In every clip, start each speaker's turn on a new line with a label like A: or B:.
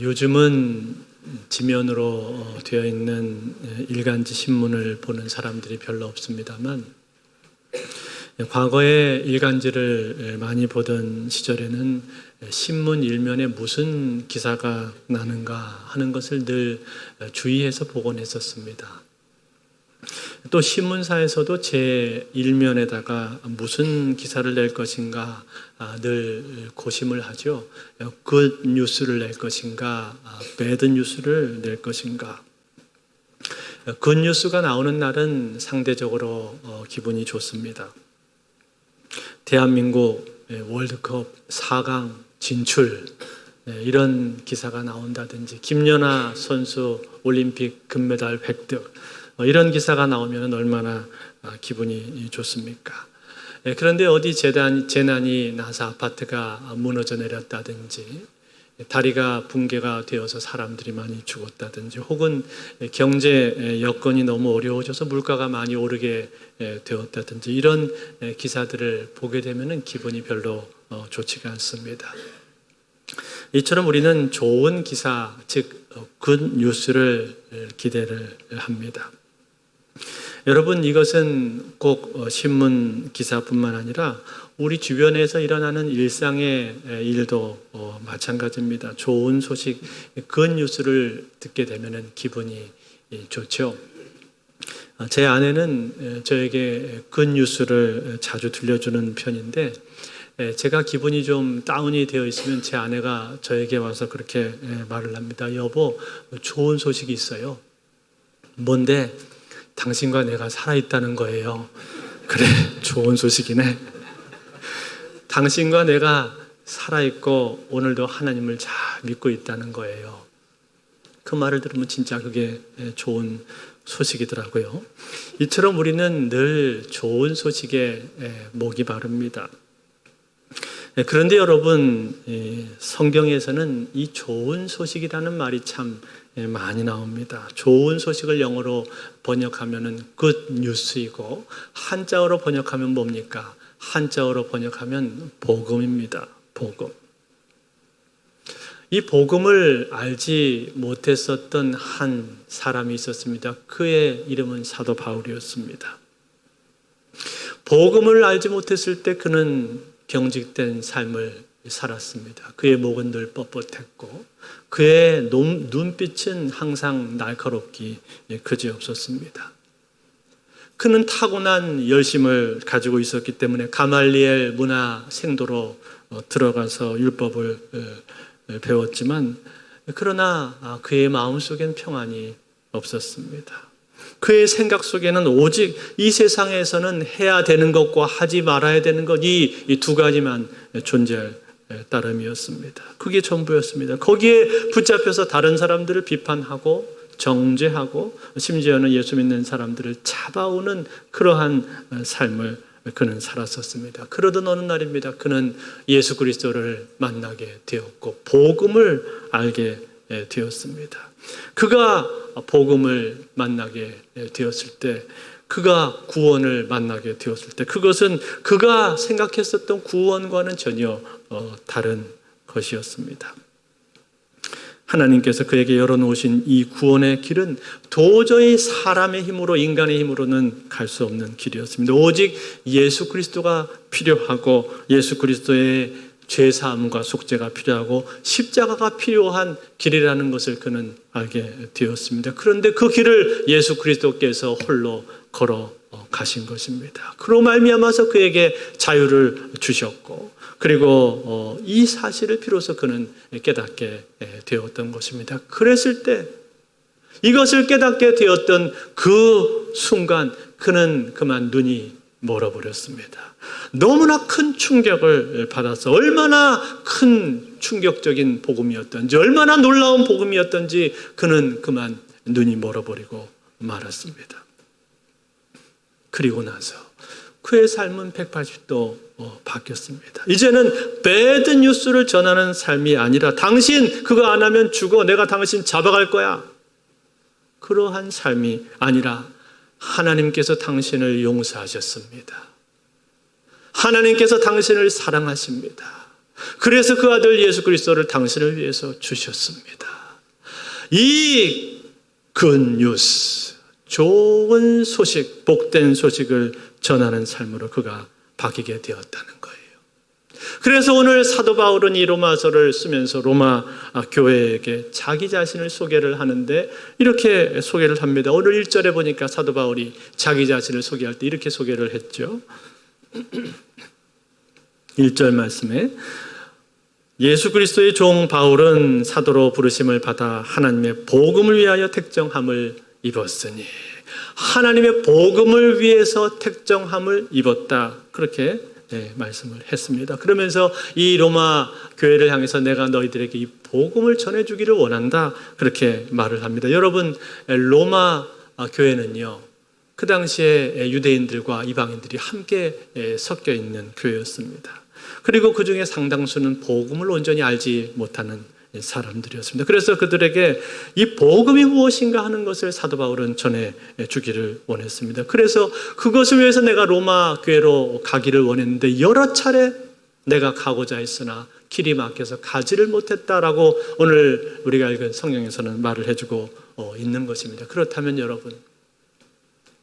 A: 요즘은 지면으로 되어 있는 일간지 신문을 보는 사람들이 별로 없습니다만, 과거에 일간지를 많이 보던 시절에는 신문 일면에 무슨 기사가 나는가 하는 것을 늘 주의해서 보곤 했었습니다. 또 신문사에서도 제 일면에다가 무슨 기사를 낼 것인가 늘 고심을 하죠. 굿 뉴스를 낼 것인가, 배드 뉴스를 낼 것인가. 굿 뉴스가 나오는 날은 상대적으로 기분이 좋습니다. 대한민국 월드컵 4강 진출, 이런 기사가 나온다든지, 김연아 선수 올림픽 금메달 획득, 이런 기사가 나오면 얼마나 기분이 좋습니까? 그런데 어디 재난이 나서 아파트가 무너져 내렸다든지, 다리가 붕괴가 되어서 사람들이 많이 죽었다든지, 혹은 경제 여건이 너무 어려워져서 물가가 많이 오르게 되었다든지, 이런 기사들을 보게 되면 기분이 별로 좋지가 않습니다. 이처럼 우리는 좋은 기사, 즉 굿 뉴스를 기대를 합니다. 여러분, 이것은 꼭 신문 기사뿐만 아니라 우리 주변에서 일어나는 일상의 일도 마찬가지입니다. 좋은 소식, 굿 뉴스를 듣게 되면 기분이 좋죠. 제 아내는 저에게 굿 뉴스를 자주 들려주는 편인데, 제가 기분이 좀 다운이 되어 있으면 제 아내가 저에게 와서 그렇게 말을 합니다. 여보, 좋은 소식이 있어요. 뭔데? 당신과 내가 살아있다는 거예요. 그래, 좋은 소식이네. 당신과 내가 살아있고 오늘도 하나님을 잘 믿고 있다는 거예요. 그 말을 들으면 진짜 그게 좋은 소식이더라고요. 이처럼 우리는 늘 좋은 소식에 목이 마릅니다. 그런데 여러분, 성경에서는 이 좋은 소식이라는 말이 참 많이 나옵니다. 좋은 소식을 영어로 번역하면은 good news이고, 한자어로 번역하면 뭡니까? 한자어로 번역하면 복음입니다. 복음. 이 복음을 알지 못했었던 한 사람이 있었습니다. 그의 이름은 사도 바울이었습니다. 복음을 알지 못했을 때 그는 경직된 삶을 살았습니다. 그의 목은 늘 뻣뻣했고, 그의 눈빛은 항상 날카롭기 그지없었습니다. 그는 타고난 열심을 가지고 있었기 때문에 가말리엘 문화 생도로 들어가서 율법을 배웠지만, 그러나 그의 마음속엔 평안이 없었습니다. 그의 생각 속에는 오직 이 세상에서는 해야 되는 것과 하지 말아야 되는 것, 이 두 가지만 존재할 따름이었습니다. 그게 전부였습니다. 거기에 붙잡혀서 다른 사람들을 비판하고 정죄하고, 심지어는 예수 믿는 사람들을 잡아오는 그러한 삶을 그는 살았었습니다. 그러던 어느 날입니다. 그는 예수 그리스도를 만나게 되었고 복음을 알게 되었습니다. 그가 복음을 만나게 되었을 때, 그가 구원을 만나게 되었을 때, 그것은 그가 생각했었던 구원과는 전혀 다른 것이었습니다. 하나님께서 그에게 열어놓으신 이 구원의 길은 도저히 사람의 힘으로, 인간의 힘으로는 갈 수 없는 길이었습니다. 오직 예수 그리스도가 필요하고, 예수 그리스도의 죄사함과 속죄가 필요하고 십자가가 필요한 길이라는 것을 그는 알게 되었습니다. 그런데 그 길을 예수 그리스도께서 홀로 걸어 가신 것입니다. 그로 말미암아서 그에게 자유를 주셨고, 그리고 이 사실을 비로소 그는 깨닫게 되었던 것입니다. 그랬을 때, 이것을 깨닫게 되었던 그 순간 그는 그만 눈이 멀어버렸습니다. 너무나 큰 충격을 받아서, 얼마나 큰 충격적인 복음이었던지, 얼마나 놀라운 복음이었던지 그는 그만 눈이 멀어버리고 말았습니다. 그리고 나서 그의 삶은 180도 바뀌었습니다. 이제는 배드 뉴스를 전하는 삶이 아니라, 당신 그거 안 하면 죽어, 내가 당신 잡아갈 거야, 그러한 삶이 아니라 하나님께서 당신을 용서하셨습니다. 하나님께서 당신을 사랑하십니다. 그래서 그 아들 예수 그리스도를 당신을 위해서 주셨습니다. 이 굿뉴스, 좋은 소식, 복된 소식을 전하는 삶으로 그가 바뀌게 되었다는 거예요. 그래서 오늘 사도 바울은 이 로마서를 쓰면서 로마 교회에게 자기 자신을 소개를 하는데 이렇게 소개를 합니다. 오늘 1절에 보니까 사도 바울이 자기 자신을 소개할 때 이렇게 소개를 했죠. 1절 말씀에 예수 그리스도의 종 바울은 사도로 부르심을 받아 하나님의 복음을 위하여 택정함을 입었으니, 하나님의 복음을 위해서 택정함을 입었다, 그렇게 말씀을 했습니다. 그러면서 이 로마 교회를 향해서 내가 너희들에게 이 복음을 전해주기를 원한다, 그렇게 말을 합니다. 여러분, 로마 교회는요, 그 당시에 유대인들과 이방인들이 함께 섞여 있는 교회였습니다. 그리고 그 중에 상당수는 복음을 온전히 알지 못하는 사람들이었습니다. 그래서 그들에게 이 복음이 무엇인가 하는 것을 사도 바울은 전해주기를 원했습니다. 그래서 그것을 위해서 내가 로마 교회로 가기를 원했는데 여러 차례 내가 가고자 했으나 길이 막혀서 가지를 못했다라고 오늘 우리가 읽은 성경에서는 말을 해주고 있는 것입니다. 그렇다면 여러분,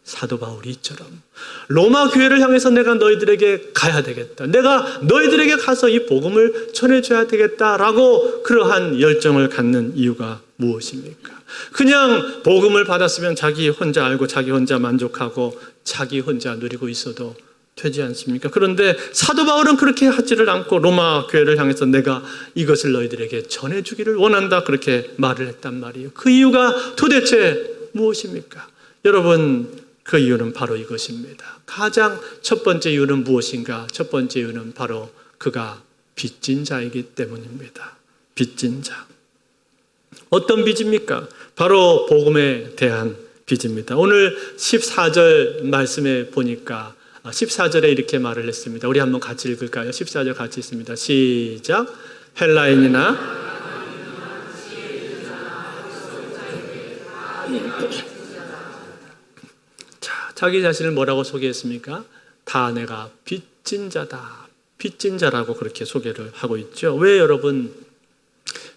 A: 사도 바울이 이처럼 로마 교회를 향해서 내가 너희들에게 가야 되겠다, 내가 너희들에게 가서 이 복음을 전해줘야 되겠다라고 그러한 열정을 갖는 이유가 무엇입니까? 그냥 복음을 받았으면 자기 혼자 알고 자기 혼자 만족하고 자기 혼자 누리고 있어도 되지 않습니까? 그런데 사도 바울은 그렇게 하지를 않고 로마 교회를 향해서 내가 이것을 너희들에게 전해주기를 원한다, 그렇게 말을 했단 말이에요. 그 이유가 도대체 무엇입니까? 여러분, 그 이유는 바로 이것입니다. 가장 첫 번째 이유는 무엇인가? 첫 번째 이유는 바로 그가 빚진 자이기 때문입니다. 빚진 자. 어떤 빚입니까? 바로 복음에 대한 빚입니다. 오늘 14절 말씀에 보니까 14절에 이렇게 말을 했습니다. 우리 한번 같이 읽을까요? 14절 같이 읽습니다. 시작. 헬라인이나 자기 자신을 뭐라고 소개했습니까? 다 내가 빚진 자다, 빚진 자라고 그렇게 소개를 하고 있죠. 왜 여러분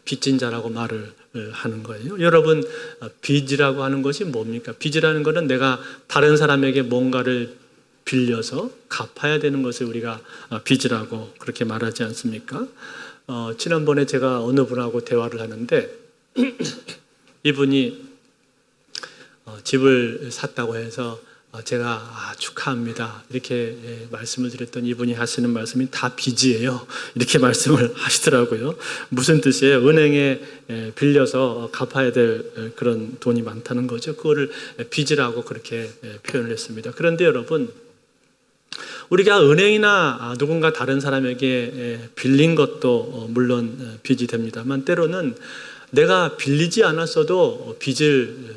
A: 빚진 자라고 말을 하는 거예요? 여러분, 빚이라고 하는 것이 뭡니까? 빚이라는 것은 내가 다른 사람에게 뭔가를 빌려서 갚아야 되는 것을 우리가 빚이라고 그렇게 말하지 않습니까? 지난번에 제가 어느 분하고 대화를 하는데 이분이 집을 샀다고 해서 제가 축하합니다, 이렇게 말씀을 드렸더니 이분이 하시는 말씀이 다 빚이에요, 이렇게 말씀을 하시더라고요. 무슨 뜻이에요? 은행에 빌려서 갚아야 될 그런 돈이 많다는 거죠. 그거를 빚이라고 그렇게 표현을 했습니다. 그런데 여러분, 우리가 은행이나 누군가 다른 사람에게 빌린 것도 물론 빚이 됩니다만, 때로는 내가 빌리지 않았어도 빚을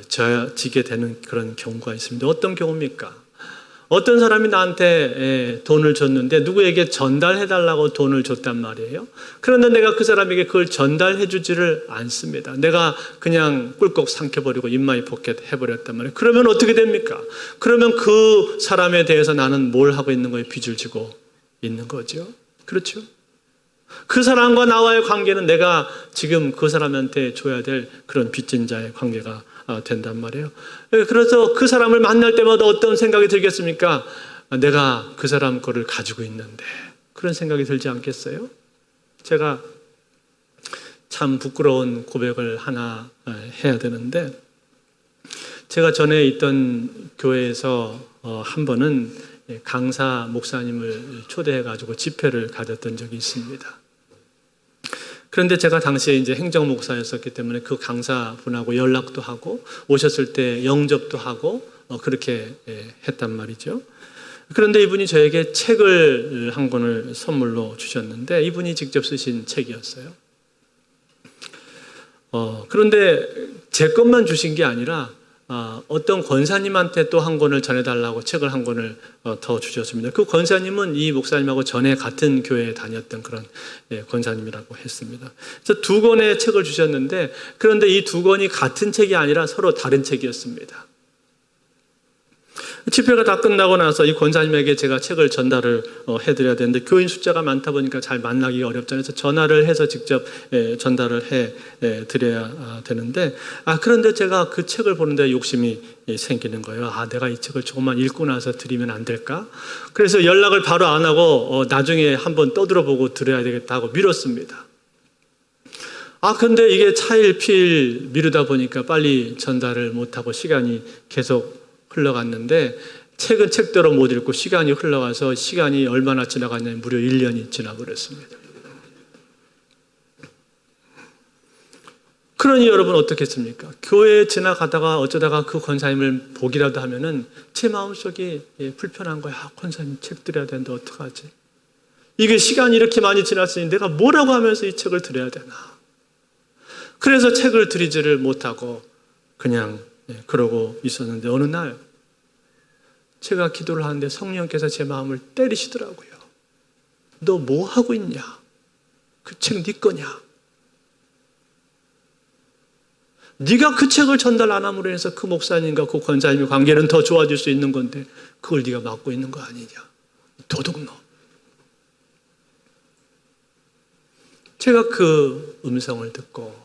A: 지게 되는 그런 경우가 있습니다. 어떤 경우입니까? 어떤 사람이 나한테 돈을 줬는데 누구에게 전달해달라고 돈을 줬단 말이에요. 그런데 내가 그 사람에게 그걸 전달해주지를 않습니다. 내가 그냥 꿀꺽 삼켜버리고 인마이 포켓 해버렸단 말이에요. 그러면 어떻게 됩니까? 그러면 그 사람에 대해서 나는 뭘 하고 있는 거예요? 빚을 지고 있는 거죠. 그렇죠? 그 사람과 나와의 관계는 내가 지금 그 사람한테 줘야 될 그런 빚진 자의 관계가 된단 말이에요. 그래서 그 사람을 만날 때마다 어떤 생각이 들겠습니까? 내가 그 사람 거를 가지고 있는데, 그런 생각이 들지 않겠어요? 제가 참 부끄러운 고백을 하나 해야 되는데, 제가 전에 있던 교회에서 한 번은 강사 목사님을 초대해가지고 집회를 가졌던 적이 있습니다. 그런데 제가 당시에 이제 행정 목사였었기 때문에 그 강사분하고 연락도 하고 오셨을 때 영접도 하고 그렇게 했단 말이죠. 그런데 이분이 저에게 책을 한 권을 선물로 주셨는데 이분이 직접 쓰신 책이었어요. 그런데 제 것만 주신 게 아니라 어떤 권사님한테 또 한 권을 전해달라고 책을 한 권을 더 주셨습니다. 그 권사님은 이 목사님하고 전에 같은 교회에 다녔던 그런 권사님이라고 했습니다. 그래서 두 권의 책을 주셨는데, 그런데 이 두 권이 같은 책이 아니라 서로 다른 책이었습니다. 집회가 다 끝나고 나서 이 권사님에게 제가 책을 전달을 해드려야 되는데 교인 숫자가 많다 보니까 잘 만나기가 어렵잖아요. 그래서 전화를 해서 직접 전달을 해드려야 되는데 그런데 제가 그 책을 보는데 욕심이 생기는 거예요. 내가 이 책을 조금만 읽고 나서 드리면 안 될까? 그래서 연락을 바로 안 하고 나중에 한번 떠들어보고 드려야 되겠다 하고 미뤘습니다. 근데 이게 차일피일 미루다 보니까 빨리 전달을 못하고 시간이 계속 흘러갔는데 책은 책대로 못 읽고 시간이 흘러가서 시간이 얼마나 지나갔냐면 무려 1년이 지나버렸습니다. 그러니 여러분 어떻겠습니까? 교회에 지나가다가 어쩌다가 그 권사님을 보기라도 하면은 제 마음속이 불편한 거야. 권사님 책 드려야 되는데 어떡하지? 이게 시간이 이렇게 많이 지났으니 내가 뭐라고 하면서 이 책을 드려야 되나? 그래서 책을 드리지를 못하고 그냥 그러고 있었는데 어느 날 제가 기도를 하는데 성령께서 제 마음을 때리시더라고요. 너 뭐 하고 있냐? 그 책 네 거냐? 네가 그 책을 전달 안 함으로 해서 그 목사님과 그 권사님의 관계는 더 좋아질 수 있는 건데 그걸 네가 막고 있는 거 아니냐? 도둑놈. 제가 그 음성을 듣고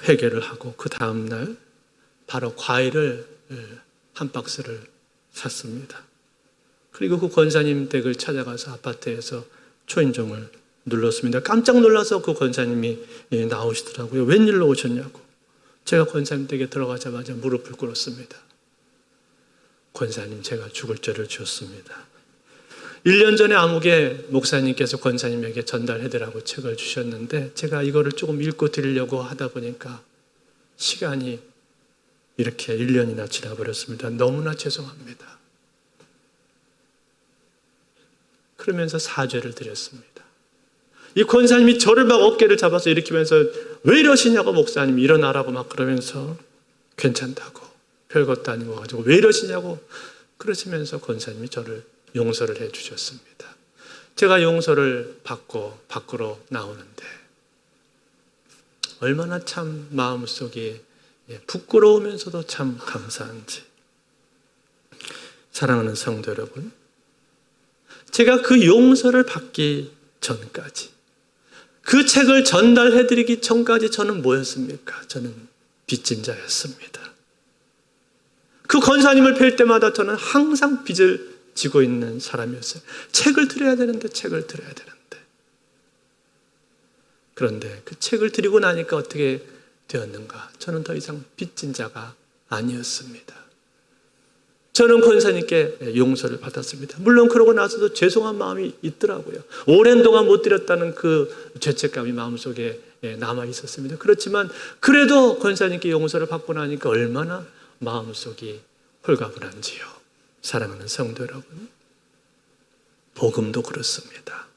A: 회개를 하고 그 다음날 바로 과일을 한 박스를 샀습니다. 그리고 그 권사님 댁을 찾아가서 아파트에서 초인종을 눌렀습니다. 깜짝 놀라서 그 권사님이 나오시더라고요. 웬일로 오셨냐고. 제가 권사님 댁에 들어가자마자 무릎을 꿇었습니다. 권사님, 제가 죽을 죄를 지었습니다. 1년 전에 아무개 목사님께서 권사님에게 전달해드라고 책을 주셨는데 제가 이거를 조금 읽고 드리려고 하다 보니까 시간이 이렇게 1년이나 지나버렸습니다. 너무나 죄송합니다. 그러면서 사죄를 드렸습니다. 이 권사님이 저를 막 어깨를 잡아서 일으키면서 왜 이러시냐고 목사님 일어나라고 막 그러면서 괜찮다고 별것도 아닌 거 가지고 왜 이러시냐고 그러시면서 권사님이 저를 용서를 해 주셨습니다. 제가 용서를 받고 밖으로 나오는데 얼마나 참 마음속에 부끄러우면서도 참 감사한지. 사랑하는 성도 여러분, 제가 그 용서를 받기 전까지 그 책을 전달해드리기 전까지 저는 뭐였습니까? 저는 빚진 자였습니다. 그 권사님을 뵐 때마다 저는 항상 빚을 지고 있는 사람이었어요. 책을 드려야 되는데 그런데 그 책을 드리고 나니까 어떻게 되었는가? 저는 더 이상 빚진 자가 아니었습니다. 저는 권사님께 용서를 받았습니다. 물론 그러고 나서도 죄송한 마음이 있더라고요. 오랜 동안 못 드렸다는 그 죄책감이 마음속에 남아 있었습니다. 그렇지만 그래도 권사님께 용서를 받고 나니까 얼마나 마음속이 홀가분한지요. 사랑하는 성도 여러분, 복음도 그렇습니다.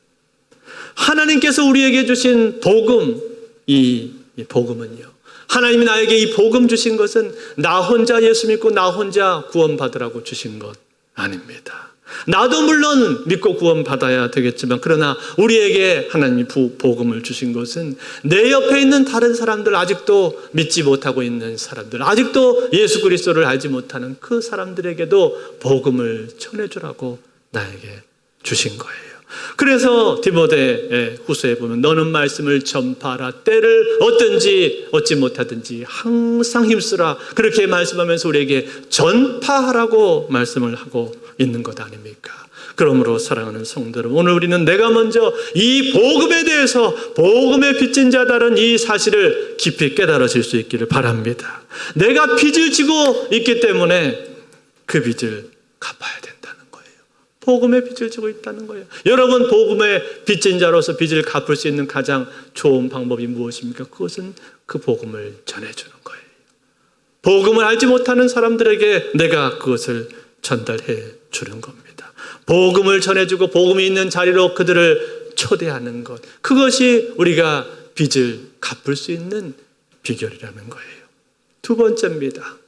A: 하나님께서 우리에게 주신 복음, 이 복음은요, 하나님이 나에게 이 복음 주신 것은 나 혼자 예수 믿고 나 혼자 구원받으라고 주신 것 아닙니다. 나도 물론 믿고 구원받아야 되겠지만 그러나 우리에게 하나님이 복음을 주신 것은 내 옆에 있는 다른 사람들, 아직도 믿지 못하고 있는 사람들, 아직도 예수 그리스도를 알지 못하는 그 사람들에게도 복음을 전해주라고 나에게 주신 거예요. 그래서 디모데 후서에 보면 너는 말씀을 전파하라. 때를 얻든지 얻지 못하든지 항상 힘쓰라. 그렇게 말씀하면서 우리에게 전파하라고 말씀을 하고 있는 것 아닙니까? 그러므로 사랑하는 성도 여러분, 오늘 우리는 내가 먼저 이 복음에 대해서 복음의 빚진 자다는 이 사실을 깊이 깨달아질 수 있기를 바랍니다. 내가 빚을 지고 있기 때문에 그 빚을 갚아야 된다는 거예요. 복음의 빚을 지고 있다는 거예요. 여러분, 복음의 빚진 자로서 빚을 갚을 수 있는 가장 좋은 방법이 무엇입니까? 그것은 그 복음을 전해주는 거예요. 복음을 알지 못하는 사람들에게 내가 그것을 전달해 주는 겁니다. 복음을 전해주고 복음이 있는 자리로 그들을 초대하는 것, 그것이 우리가 빚을 갚을 수 있는 비결이라는 거예요. 두 번째입니다.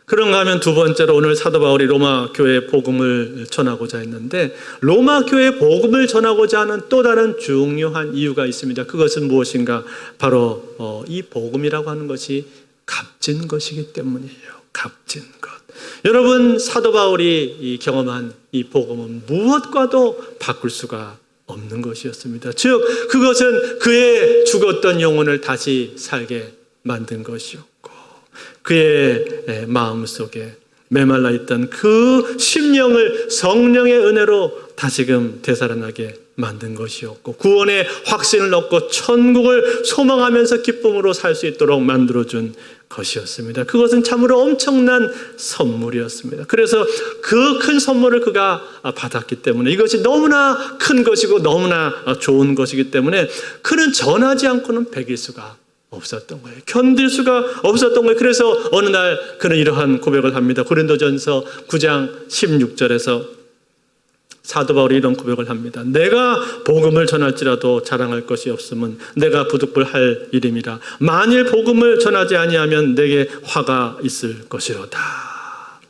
A: 그런가 하면 두 번째로 오늘 사도 바울이 로마 교회에 복음을 전하고자 했는데, 로마 교회에 복음을 전하고자 하는 또 다른 중요한 이유가 있습니다. 그것은 무엇인가? 바로 이 복음이라고 하는 것이 값진 것이기 때문이에요. 값진 것. 여러분, 사도 바울이 경험한 이 복음은 무엇과도 바꿀 수가 없는 것이었습니다. 즉 그것은 그의 죽었던 영혼을 다시 살게 만든 것이었고, 그의 마음속에 메말라 있던 그 심령을 성령의 은혜로 다시금 되살아나게 만든 것이었고, 구원의 확신을 얻고 천국을 소망하면서 기쁨으로 살 수 있도록 만들어준 것이었습니다. 그것은 참으로 엄청난 선물이었습니다. 그래서 그 큰 선물을 그가 받았기 때문에, 이것이 너무나 큰 것이고 너무나 좋은 것이기 때문에 그는 전하지 않고는 배길 수가 없었던 거예요. 견딜 수가 없었던 거예요. 그래서 어느 날 그는 이러한 고백을 합니다. 고린도전서 9장 16절에서 사도 바울이 이런 고백을 합니다. 내가 복음을 전할지라도 자랑할 것이 없음은 내가 부득불할 일임이라. 만일 복음을 전하지 아니하면 내게 화가 있을 것이로다.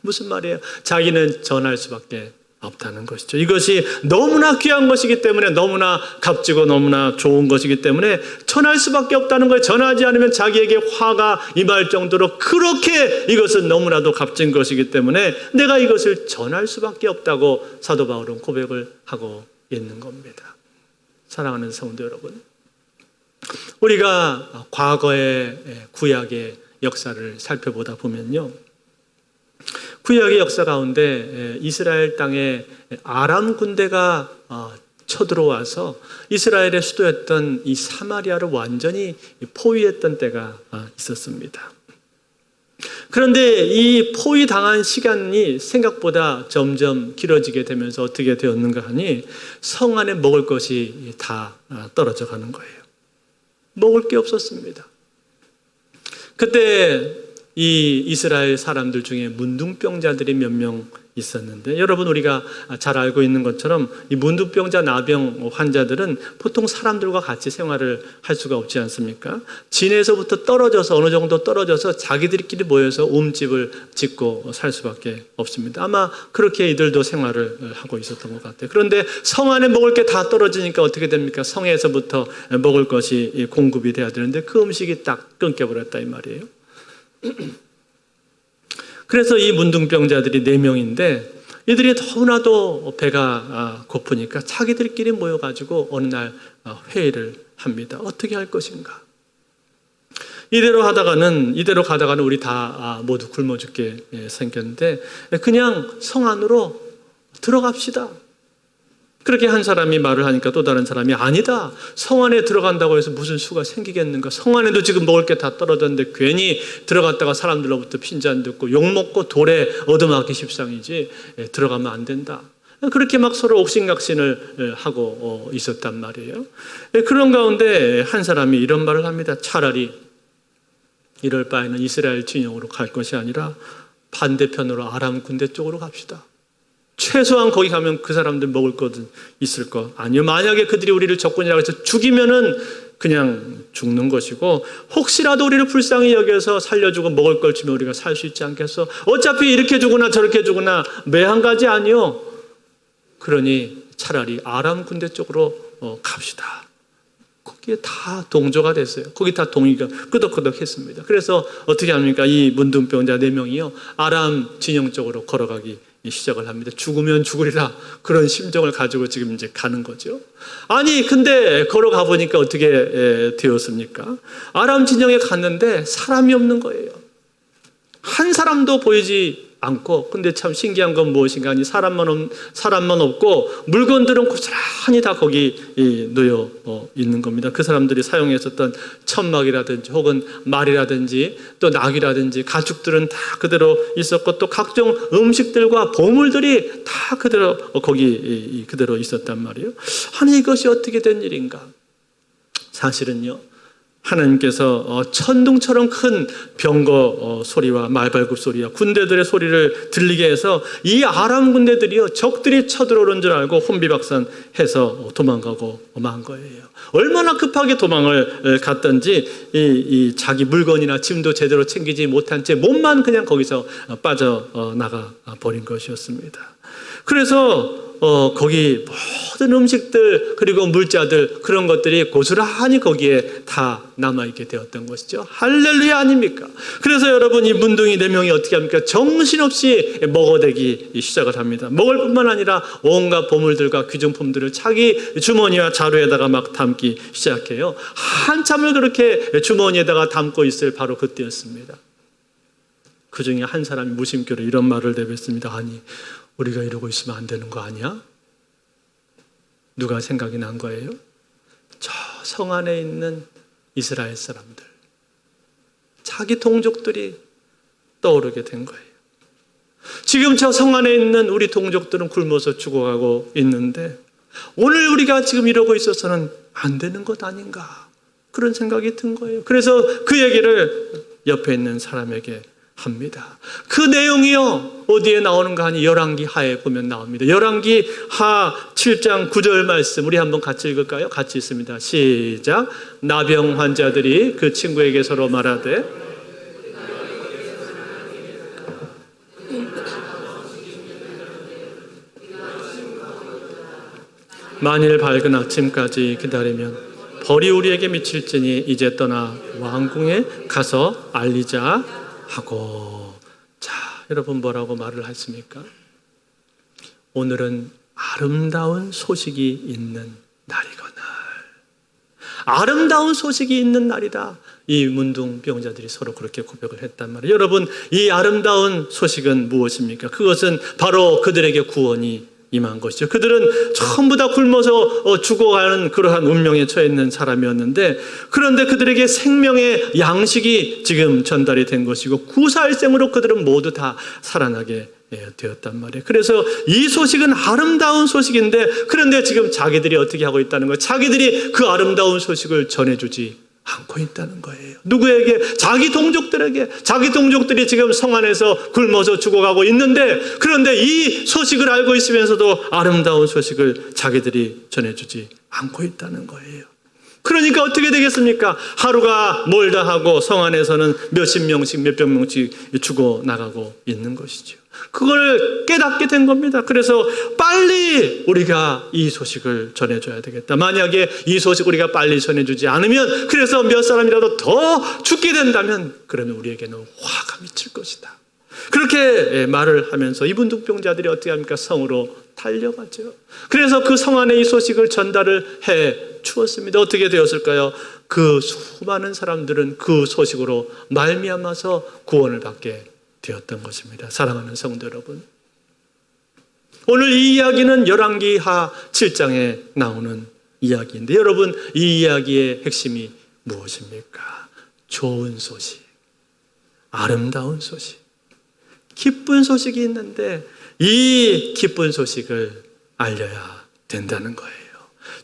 A: 무슨 말이에요? 자기는 전할 수밖에 없다는 것이죠. 이것이 너무나 귀한 것이기 때문에, 너무나 값지고 너무나 좋은 것이기 때문에 전할 수밖에 없다는 거예요. 전하지 않으면 자기에게 화가 임할 정도로 그렇게 이것은 너무나도 값진 것이기 때문에 내가 이것을 전할 수밖에 없다고 사도 바울은 고백을 하고 있는 겁니다. 사랑하는 성도 여러분, 우리가 과거의 구약의 역사를 살펴보다 보면요, 구약의 역사 가운데 이스라엘 땅에 아람 군대가 쳐들어와서 이스라엘의 수도였던 이 사마리아를 완전히 포위했던 때가 있었습니다. 그런데 이 포위당한 시간이 생각보다 점점 길어지게 되면서 어떻게 되었는가 하니 성 안에 먹을 것이 다 떨어져 가는 거예요. 먹을 게 없었습니다. 그때 이 이스라엘 사람들 중에 문둥병자들이 몇 명 있었는데, 여러분 우리가 잘 알고 있는 것처럼 이 문둥병자 나병 환자들은 보통 사람들과 같이 생활을 할 수가 없지 않습니까? 진에서부터 떨어져서, 어느 정도 떨어져서 자기들끼리 모여서 움집을 짓고 살 수밖에 없습니다. 아마 그렇게 이들도 생활을 하고 있었던 것 같아요. 그런데 성 안에 먹을 게 다 떨어지니까 어떻게 됩니까? 성에서부터 먹을 것이 공급이 돼야 되는데 그 음식이 딱 끊겨버렸다 이 말이에요. 그래서 이 문둥병자들이 4명인데 이들이 너무나도 배가 고프니까 자기들끼리 모여가지고 어느 날 회의를 합니다. 어떻게 할 것인가? 이대로 가다가는 우리 다 모두 굶어 죽게 생겼는데 그냥 성 안으로 들어갑시다. 그렇게 한 사람이 말을 하니까 또 다른 사람이 아니다. 성 안에 들어간다고 해서 무슨 수가 생기겠는가. 성 안에도 지금 먹을 게 다 떨어졌는데 괜히 들어갔다가 사람들로부터 핀잔 듣고 욕먹고 돌에 얻어맞기 십상이지 들어가면 안 된다. 그렇게 막 서로 옥신각신을 하고 있었단 말이에요. 그런 가운데 한 사람이 이런 말을 합니다. 차라리 이럴 바에는 이스라엘 진영으로 갈 것이 아니라 반대편으로 아람 군대 쪽으로 갑시다. 최소한 거기 가면 그 사람들 먹을 것은 있을 거 아니요. 만약에 그들이 우리를 적군이라고 해서 죽이면은 그냥 죽는 것이고, 혹시라도 우리를 불쌍히 여겨서 살려주고 먹을 걸 주면 우리가 살 수 있지 않겠어? 어차피 이렇게 죽으나 저렇게 죽으나 매한 가지 아니요. 그러니 차라리 아람 군대 쪽으로 갑시다. 거기에 다 동조가 됐어요. 거기 다 동의가 끄덕끄덕 했습니다. 그래서 어떻게 합니까? 이 문둥병자 4명이요. 아람 진영 쪽으로 걸어가기 시작을 합니다. 죽으면 죽으리라, 그런 심정을 가지고 지금 이제 가는 거죠. 아니 근데 걸어가 보니까 어떻게 되었습니까? 아람 진영에 갔는데 사람이 없는 거예요. 한 사람도 보이지 않고, 근데 참 신기한 건 무엇인가 하니 사람만 없고 물건들은 고스란히 다 거기 놓여 있는 겁니다. 그 사람들이 사용했었던 천막이라든지 혹은 말이라든지 또 낙이라든지 가축들은 다 그대로 있었고, 또 각종 음식들과 보물들이 다 그대로 거기 그대로 있었단 말이에요. 아니 이것이 어떻게 된 일인가? 사실은요, 하나님께서 천둥처럼 큰 병거 소리와 말발굽 소리와 군대들의 소리를 들리게 해서 이 아람 군대들이요, 적들이 쳐들어오는 줄 알고 혼비박산해서 도망가고 만 거예요. 얼마나 급하게 도망을 갔던지 이 자기 물건이나 짐도 제대로 챙기지 못한 채 몸만 그냥 거기서 빠져나가 버린 것이었습니다. 그래서 거기 모든 음식들 그리고 물자들 그런 것들이 고스란히 거기에 다 남아있게 되었던 것이죠. 할렐루야 아닙니까? 그래서 여러분 이 문둥이 4명이 어떻게 합니까? 정신없이 먹어대기 시작을 합니다. 먹을 뿐만 아니라 온갖 보물들과 귀중품들을 자기 주머니와 자루에다가 막 담기 시작해요. 한참을 그렇게 주머니에다가 담고 있을 바로 그때였습니다. 그 중에 한 사람이 무심결에 이런 말을 내뱉습니다. 아니, 우리가 이러고 있으면 안 되는 거 아니야? 누가 생각이 난 거예요? 저 성 안에 있는 이스라엘 사람들, 자기 동족들이 떠오르게 된 거예요. 지금 저 성 안에 있는 우리 동족들은 굶어서 죽어가고 있는데 오늘 우리가 지금 이러고 있어서는 안 되는 것 아닌가, 그런 생각이 든 거예요. 그래서 그 얘기를 옆에 있는 사람에게 합니다. 그 내용이요, 어디에 나오는가 하니 열왕기 하에 보면 나옵니다. 열왕기 하 7장 9절 말씀 우리 한번 같이 읽을까요? 같이 있습니다. 시작. 나병 환자들이 그 친구에게 서로 말하되 만일 밝은 아침까지 기다리면 벌이 우리에게 미칠지니 이제 떠나 왕궁에 가서 알리자 하고. 자, 여러분 뭐라고 말을 했습니까? 오늘은 아름다운 소식이 있는 날이거늘. 아름다운 소식이 있는 날이다. 이 문둥병자들이 서로 그렇게 고백을 했단 말이에요. 여러분, 이 아름다운 소식은 무엇입니까? 그것은 바로 그들에게 구원이 임한 것이죠. 그들은 전부 다 굶어서 죽어가는 그러한 운명에 처해 있는 사람이었는데, 그런데 그들에게 생명의 양식이 지금 전달이 된 것이고 구사일생으로 그들은 모두 다 살아나게 되었단 말이에요. 그래서 이 소식은 아름다운 소식인데, 그런데 지금 자기들이 어떻게 하고 있다는 거예요? 자기들이 그 아름다운 소식을 전해주지 않고 있다는 거예요. 누구에게? 자기 동족들에게. 자기 동족들이 지금 성 안에서 굶어서 죽어가고 있는데, 그런데 이 소식을 알고 있으면서도 아름다운 소식을 자기들이 전해주지 않고 있다는 거예요. 그러니까 어떻게 되겠습니까? 하루가 멀다 하고 성 안에서는 몇십 명씩 몇백 명씩 죽어나가고 있는 것이죠. 그걸 깨닫게 된 겁니다. 그래서 빨리 우리가 이 소식을 전해줘야 되겠다. 만약에 이 소식 우리가 빨리 전해주지 않으면, 그래서 몇 사람이라도 더 죽게 된다면 그러면 우리에게는 화가 미칠 것이다. 그렇게 말을 하면서 이 문둥병자들이 어떻게 합니까? 성으로 달려가죠. 그래서 그 성 안에 이 소식을 전달을 해 주었습니다. 어떻게 되었을까요? 그 수많은 사람들은 그 소식으로 말미암아서 구원을 받게 되었던 것입니다. 사랑하는 성도 여러분, 오늘 이 이야기는 열왕기하 7장에 나오는 이야기인데, 여러분 이 이야기의 핵심이 무엇입니까? 좋은 소식, 아름다운 소식, 기쁜 소식이 있는데 이 기쁜 소식을 알려야 된다는 거예요.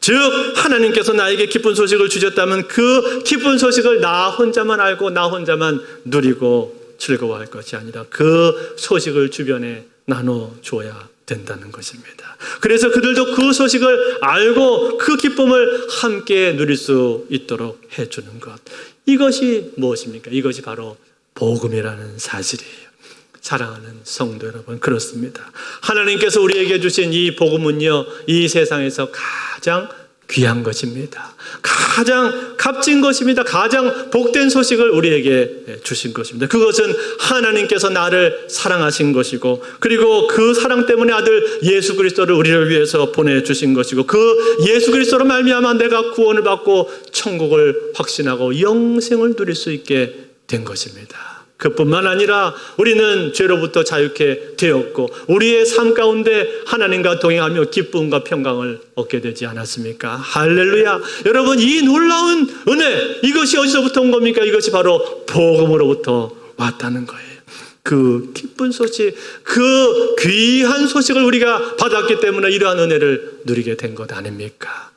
A: 즉 하나님께서 나에게 기쁜 소식을 주셨다면 그 기쁜 소식을 나 혼자만 알고 나 혼자만 누리고 즐거워할 것이 아니라 그 소식을 주변에 나눠줘야 된다는 것입니다. 그래서 그들도 그 소식을 알고 그 기쁨을 함께 누릴 수 있도록 해주는 것, 이것이 무엇입니까? 이것이 바로 복음이라는 사실이에요. 사랑하는 성도 여러분, 그렇습니다. 하나님께서 우리에게 주신 이 복음은요, 이 세상에서 가장 귀한 것입니다. 가장 값진 것입니다. 가장 복된 소식을 우리에게 주신 것입니다. 그것은 하나님께서 나를 사랑하신 것이고, 그리고 그 사랑 때문에 아들 예수 그리스도를 우리를 위해서 보내주신 것이고, 그 예수 그리스도로 말미암아 내가 구원을 받고 천국을 확신하고 영생을 누릴 수 있게 된 것입니다. 그뿐만 아니라 우리는 죄로부터 자유케 되었고 우리의 삶 가운데 하나님과 동행하며 기쁨과 평강을 얻게 되지 않았습니까? 할렐루야. 여러분, 이 놀라운 은혜, 이것이 어디서부터 온 겁니까? 이것이 바로 복음으로부터 왔다는 거예요. 그 기쁜 소식, 그 귀한 소식을 우리가 받았기 때문에 이러한 은혜를 누리게 된 것 아닙니까?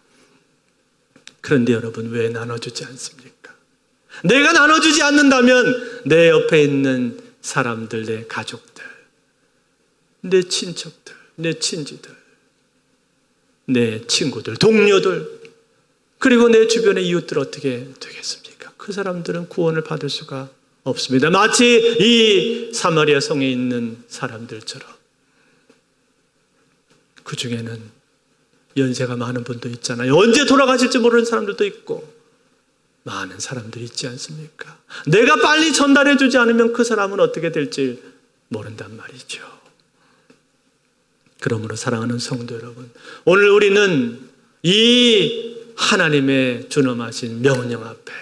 A: 그런데 여러분, 왜 나눠주지 않습니까? 내가 나눠주지 않는다면 내 옆에 있는 사람들, 내 가족들, 내 친척들, 내 친지들, 내 친구들, 동료들, 그리고 내 주변의 이웃들 어떻게 되겠습니까? 그 사람들은 구원을 받을 수가 없습니다. 마치 이 사마리아 성에 있는 사람들처럼 그 중에는 연세가 많은 분도 있잖아요. 언제 돌아가실지 모르는 사람들도 있고 많은 사람들이 있지 않습니까? 내가 빨리 전달해 주지 않으면 그 사람은 어떻게 될지 모른단 말이죠. 그러므로 사랑하는 성도 여러분, 오늘 우리는 이 하나님의 준엄하신 명령 앞에,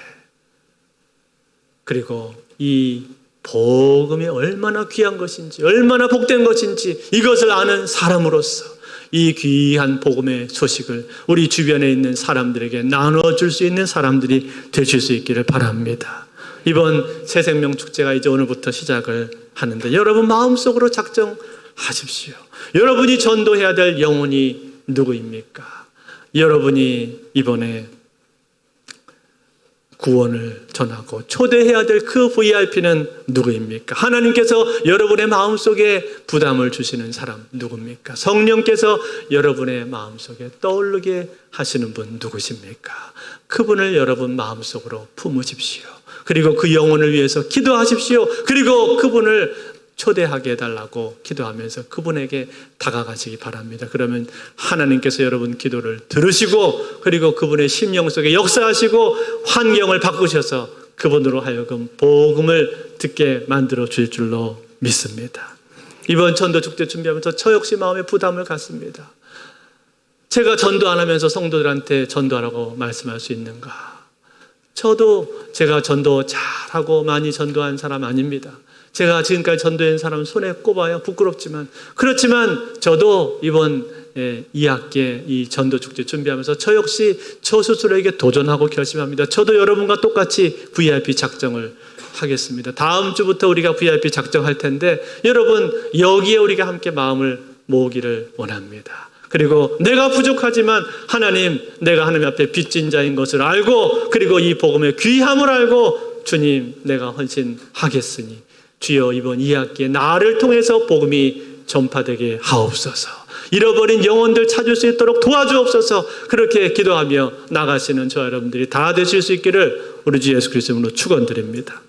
A: 그리고 이 복음이 얼마나 귀한 것인지, 얼마나 복된 것인지 이것을 아는 사람으로서 이 귀한 복음의 소식을 우리 주변에 있는 사람들에게 나눠줄 수 있는 사람들이 되실 수 있기를 바랍니다. 이번 새생명 축제가 이제 오늘부터 시작을 하는데 여러분 마음속으로 작정하십시오. 여러분이 전도해야 될 영혼이 누구입니까? 여러분이 이번에 구원을 전하고 초대해야 될 그 VIP는 누구입니까? 하나님께서 여러분의 마음속에 부담을 주시는 사람 누굽니까? 성령께서 여러분의 마음속에 떠오르게 하시는 분 누구십니까? 그분을 여러분 마음속으로 품으십시오. 그리고 그 영혼을 위해서 기도하십시오. 그리고 그분을 초대하게 해달라고 기도하면서 그분에게 다가가시기 바랍니다. 그러면 하나님께서 여러분 기도를 들으시고 그리고 그분의 심령 속에 역사하시고 환경을 바꾸셔서 그분으로 하여금 복음을 듣게 만들어 주실 줄로 믿습니다. 이번 전도축제 준비하면서 저 역시 마음에 부담을 갖습니다. 제가 전도 안 하면서 성도들한테 전도하라고 말씀할 수 있는가? 저도 제가 전도 잘하고 많이 전도한 사람 아닙니다. 제가 지금까지 전도한 사람 손에 꼽아야 부끄럽지만, 그렇지만 저도 이번 2학기에 이 전도축제 준비하면서 저 역시 저 스스로에게 도전하고 결심합니다. 저도 여러분과 똑같이 VIP 작정을 하겠습니다. 다음 주부터 우리가 VIP 작정할 텐데 여러분 여기에 우리가 함께 마음을 모으기를 원합니다. 그리고 내가 부족하지만 하나님, 내가 하나님 앞에 빚진 자인 것을 알고 그리고 이 복음의 귀함을 알고 주님 내가 헌신하겠으니 주여 이번 2학기에 나를 통해서 복음이 전파되게 하옵소서. 잃어버린 영혼들 찾을 수 있도록 도와주옵소서. 그렇게 기도하며 나가시는 저 여러분들이 다 되실 수 있기를 우리 주 예수 그리스도로 축원드립니다.